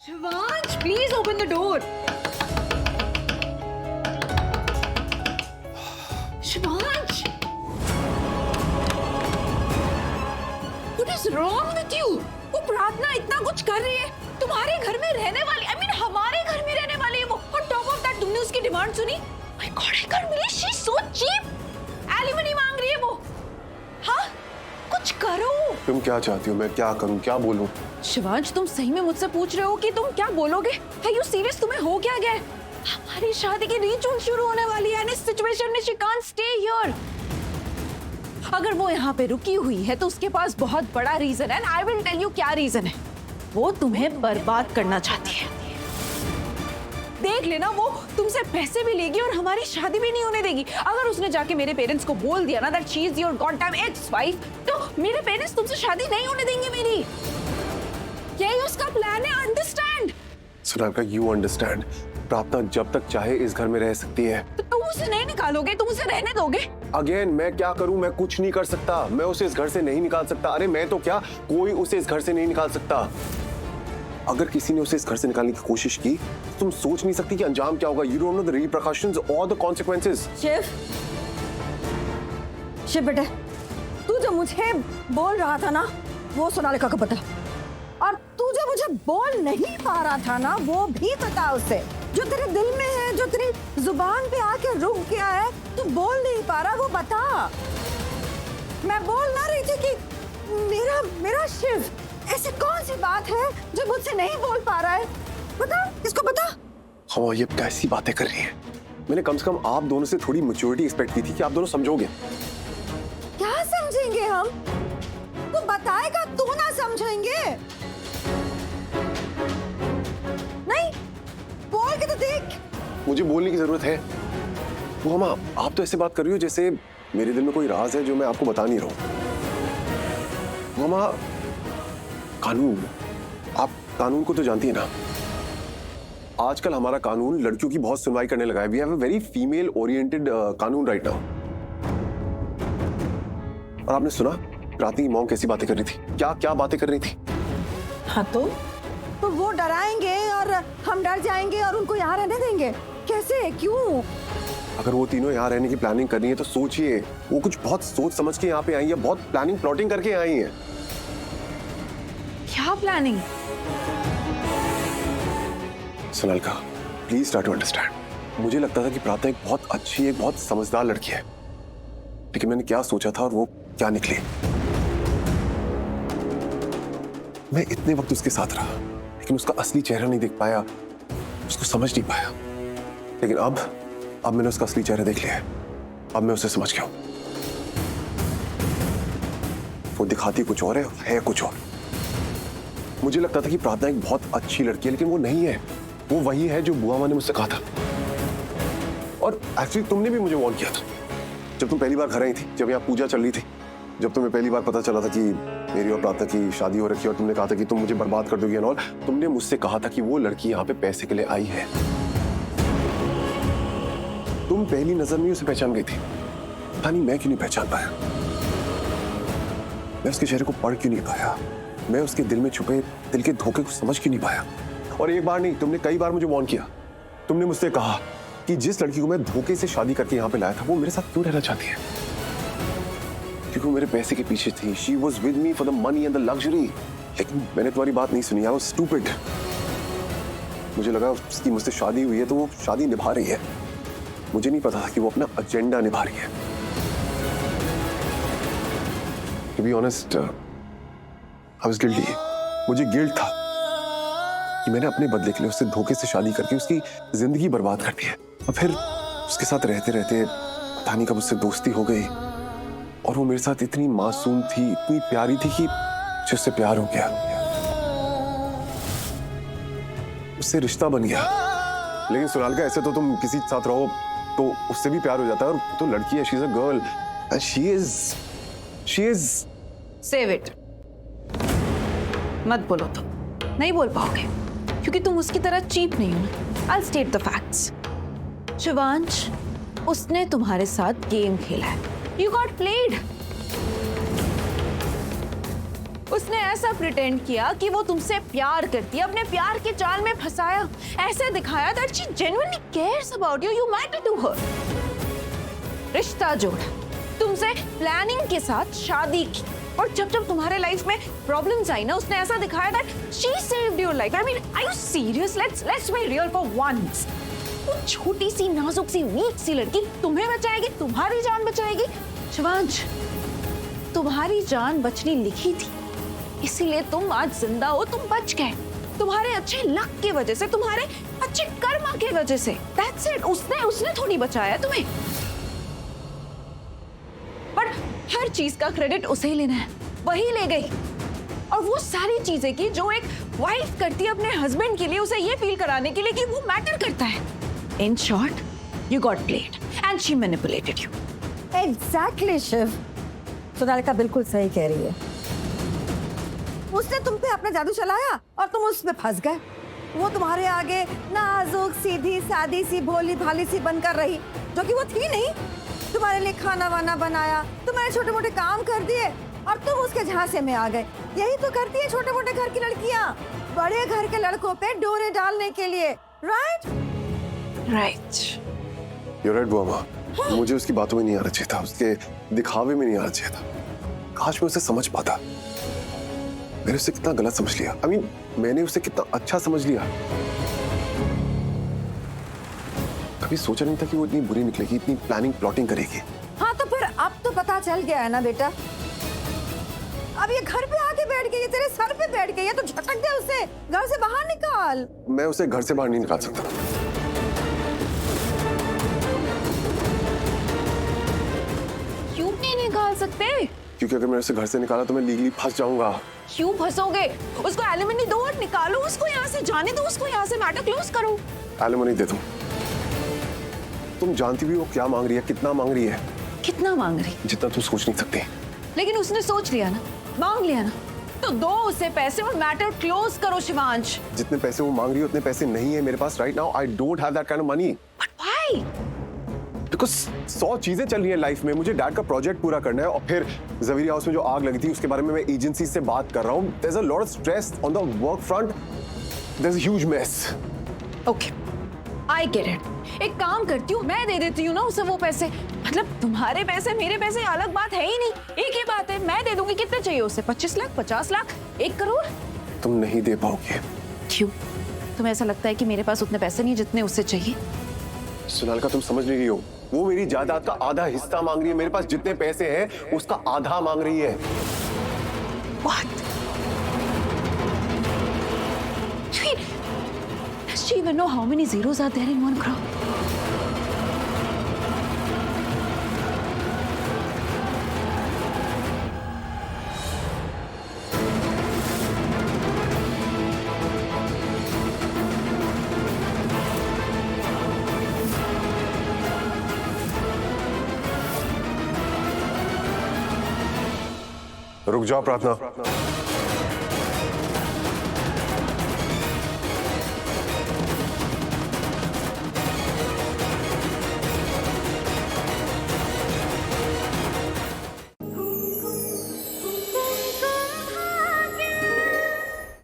Shivansh, please open the door. Shivansh, what is wrong with you? वो प्रार्थना इतना कुछ कर रही है, तुम्हारे घर में रहने वाली, I mean हमारे घर में रहने वाली है वो, और टॉप ऑफ दैट तुमने उसकी डिमांड सुनी? My God, I can't believe she's so cheap. Alimony मांग रही है वो. हाँ, कुछ करो. तुम क्या चाहती हो? मैं क्या करूं, क्या बोलूं? शिवांश, तुम सही में मुझसे पूछ रहे हो कि तुम क्या बोलोगे? Are you serious? तुम्हें हो क्या गया? हमारी शादी की रीचूल शुरू होने वाली है, इस सिचुएशन में she can't stay here. अगर वो यहाँ पे रुकी हुई है तो उसके पास बहुत बड़ा रीजन है, and I will tell you क्या रीजन है. वो तुम्हें बर्बाद करना चाहती है. देख लेना, वो तुमसे पैसे भी लेगी और हमारी शादी भी नहीं होने देगी. अगर उसने जाके मेरे पेरेंट्स को बोल दिया ना that she is your goddamn ex-wife, तो मेरे पेरेंट्स तुमसे शादी नहीं होने देंगे मेरी. यही उसका प्लान है, अंडरस्टैंड? Sonalika, you understand. प्रार्थना जब तक चाहे इस घर में रह सकती है. तो तुम उसे नहीं निकालोगे, तुम उसे रहने दोगे? अगेन, मैं क्या करूं? मैं कुछ नहीं कर सकता. मैं उसे इस घर से नहीं निकाल सकता. अरे मैं तो क्या, कोई उसे इस घर से नहीं निकाल सकता. अगर किसी ने उसे इस घर से निकालने की कोशिश की, तुम सोच नहीं सकती कि अंजाम क्या होगा. You don't know the repercussions और द कॉन्सिक्वेंसेस. शिव बेटे, तू जो मुझे बोल रहा था ना, वो सोनालिका को पता, और तू जो मुझे बोल नहीं पा रहा था ना, वो भी पता उसे. जो तेरे दिल में है, जो तेरी जुबान पे आके रुक गया है, तू बोल नहीं पा रहा, वो बता. मैं बोल ना रही थी कि मेरा शिव, ऐसी कौन सी बात है जो मुझसे नहीं बोल पा रहा है? बता, इसको बता. हाँ, ये कैसी बातें कर रही है. मैंने कम से कम आप दोनों से थोड़ी मैच्योरिटी एक्सपेक्ट की थी कि आप दोनों समझोगे. क्या समझेंगे हम? तू बताएगा, तू ना समझेंगे. नहीं, बोल के तो देख. मुझे बोलने की जरूरत है. वो मामा, आप तो ऐसे बात कर रही हो जैसे मेरे दिल में कोई राज है जो मैं आपको बता नहीं रहा हूं. मामा, कानून, आप कानून को तो जानती है ना. आजकल हमारा कानून लड़कियों की बहुत सुनवाई करने लगा है. We have a very female oriented कानून राइट नाउ. और आपने सुना रात की मॉम कैसी बातें कर रही थी? क्या क्या बातें कर रही थी? हाँ, तो वो डराएंगे और हम डर जाएंगे और उनको यहाँ रहने देंगे? कैसे, क्यों? अगर वो तीनों यहाँ रहने की प्लानिंग कर रही है तो सोचिए, वो कुछ बहुत सोच समझ के यहाँ पे आई है, बहुत प्लानिंग प्लॉटिंग करके आई है. क्या planning? Sonalika, please try to understand. मुझे लगता था कि प्रार्थना एक बहुत अच्छी, एक बहुत समझदार लड़की है, लेकिन मैंने क्या सोचा था और वो क्या निकली. मैं इतने वक्त उसके साथ रहा, लेकिन उसका असली चेहरा नहीं देख पाया, उसको समझ नहीं पाया. लेकिन अब मैंने उसका असली चेहरा देख लिया है. अब मैं उसे समझ गया हूं. वो दिखाती कुछ और है कुछ और. मुझे लगता था कि प्रार्थना एक बहुत अच्छी लड़की है, लेकिन वो नहीं है. वो वही है जो बुआ माँ ने मुझसे कहा था. और एक्चुअली तुमने भी मुझे वार्न किया था जब तुम पहली बार घर आई थी, जब यहाँ पूजा चल रही थी, जब तुम्हें पहली बार पता चला था कि मेरी और प्रार्थना की शादी हो रखी है, और तुमने कहा था कि तुम मुझे बर्बाद कर दोगी और तुमने मुझसे कहा था कि वो लड़की यहाँ पे पैसे के लिए आई है. तुम पहली नजर में उसे पहचान गई थी. पता नहीं मैं क्यों नहीं पहचान पाया. मैं उसके चेहरे को पढ़ क्यों नहीं पाया. मैं उसके दिल में छुपे दिल के धोखे को समझ क्यों नहीं पाया. और एक बार नहीं, तुमने कई बार मुझे वार्न किया. तुमने मुझसे कहा कि जिस लड़की को मैं धोखे से शादी करके यहाँ पे लाया था, वो मेरे साथ क्यों रहना चाहती है. क्योंकि वो मेरे पैसे के पीछे थी. She was with me for the money and the luxury. लेकिन मैंने तुम्हारी बात नहीं सुनी. I was stupid. मुझे लगा उसकी मुझसे शादी हुई है तो वो शादी निभा रही है. मुझे नहीं पता था कि वो अपना एजेंडा निभा रही है. To be honest, I was guilty. मुझे गिल्ट था कि मैंने अपने बदले के लिए उससे धोखे से शादी करके उसकी जिंदगी बर्बाद कर दी है. और फिर उसके साथ रहते रहते पता नहीं कब उससे दोस्ती हो गई, और वो मेरे साथ इतनी मासूम थी, इतनी प्यारी थी कि मुझे उससे प्यार हो गया. उससे रिश्ता बन गया. लेकिन सोनालिका, ऐसे तो तुम किसी के साथ रहो तो उससे भी प्यार हो जाता है. और तो लड़की है, she is a girl and she is save it. मत बोलो. तुम नहीं बोल पाओगे क्योंकि तुम उसकी तरह चीप नहीं हो. I'll state the facts. Shivansh, उसने तुम्हारे साथ गेम खेला है. You got played. उसने ऐसा प्रिटेंड किया कि वो तुमसे प्यार करती है, अपने प्यार के जाल में फंसाया, ऐसे दिखाया that she genuinely cares about you, you matter to her. रिश्ता जोड़ा, तुमसे प्लानिंग के साथ शादी की, और जब जब तुम्हारे लाइफ में प्रॉब्लम्स आई ना, उसने ऐसा दिखाया that she saved your life. I mean, are you serious? Let's be real for once. वो छोटी सी नाजुक सी वीक सी लड़की तुम्हें बचाएगी, तुम्हारी जान बचाएगी। शिवांश, तुम्हारी जान बचनी लिखी थी, इसीलिए तुम आज जिंदा हो, तुम बच गए। तुम्हारे अच्छे लक की वजह से, तुम्हारे अच्छे कर्मा की वजह से। That's it. उसने थोड़ी बचाया तुम्हें। पर हर चीज का क्रेडिट उसे ही लेना है, वही ले गई। और वो सारी चीजें की जो एक वाइफ करती है अपने हस्बैंड के लिए, उसे ये फील कराने के लिए कि वो मैटर करता है। In short, you got played and she manipulated you. Exactly Shiv, Sonalika बिल्कुल सही कह रही है। उसने तुम पे अपना जादू चलाया और तुम उसमें फंस गए। वो तुम्हारे आगे नाजुक सीधी सादी सी भोली भाली सी बनकर रही, जो कि वो थी नहीं। तुम्हारे लिए खाना वाना बनाया, तुम्हारे छोटे मोटे काम कर दिए, और तुम उसके झांसे में आ गए। यही तो करती है छोटे मोटे घर की लड़कियां, बड़े घर के लड़कों पे डोरे डालने के लिए। राइट You're right, बुआ माँ। मुझे उसकी बातों में नहीं आना चाहिए था, उसके दिखावे में नहीं आना चाहिए था। काश मैं उसे समझ पाता। मैंने उसे कितना गलत समझ लिया। I mean, मैंने उसे कितना अच्छा समझ लिया। कभी सोचा नहीं था कि वो इतनी बुरी निकलेगी, इतनी प्लानिंग प्लॉटिंग करेगी। हाँ, तो फिर अब तो पता चल गया है ना बेटा। अब ये घर पे आके बैठ गई है, तेरे सर पे बैठ गई है, तो झटक दे उसे, घर से बाहर निकाल। मैं उसे घर से बाहर नहीं निकाल सकता। क्यों नहीं निकाल सकते? क्योंकि अगर मैं उसे घर से निकाला तो मैं लीगली फंस जाऊंगा। क्यों फंसोगे? उसको एलिमनी दो और निकालो उसको यहाँ से, जाने दो उसको यहाँ से, मैटर क्लोज करो। एलिमनी दे दूं? तुम जानती भी वो क्या मांग रही है, कितना मांग रही है? कितना मांग रही? जितना तुम सोच नहीं सकते। लेकिन उसने सोच लिया ना, मांग लिया ना, तो दो उसे पैसे और मैटर क्लोज करो शिवांश। जितने पैसे वो मांग रही है उतने पैसे नहीं है मेरे पास right now. I don't have that kind of money. But why? Because 100 चीजें चल रही है लाइफ में। मुझे डैड का प्रोजेक्ट पूरा करना है, और फिर जवेरी हाउस में जो आग लगी थी उसके बारे में मैं एजेंसी से बात कर रहा हूँ। There is a lot of stress on the work front. There is a huge mess. Okay, I get it. एक काम करती हूँ, मैं दे देती हूँ ना उसे वो पैसे। मतलब तुम्हारे पैसे मेरे पैसे अलग बात है ही नहीं, एक ही बात है। मैं दे दूंगी। कितने चाहिए उसे? 25 लाख, 50 लाख, 1 करोड़? तुम नहीं दे पाओगे। क्यों? तुम्हें ऐसा लगता है कि मेरे पास उतने पैसे नहीं जितने उससे चाहिए? सोनालिका, तुम समझ नहीं रही हो। वो मेरी जायदाद का आधा हिस्सा मांग रही है। मेरे पास जितने पैसे हैं उसका आधा मांग रही है। What? Does she even know how many zeros are there in 1 crore? रुक जाओ प्रार्थना।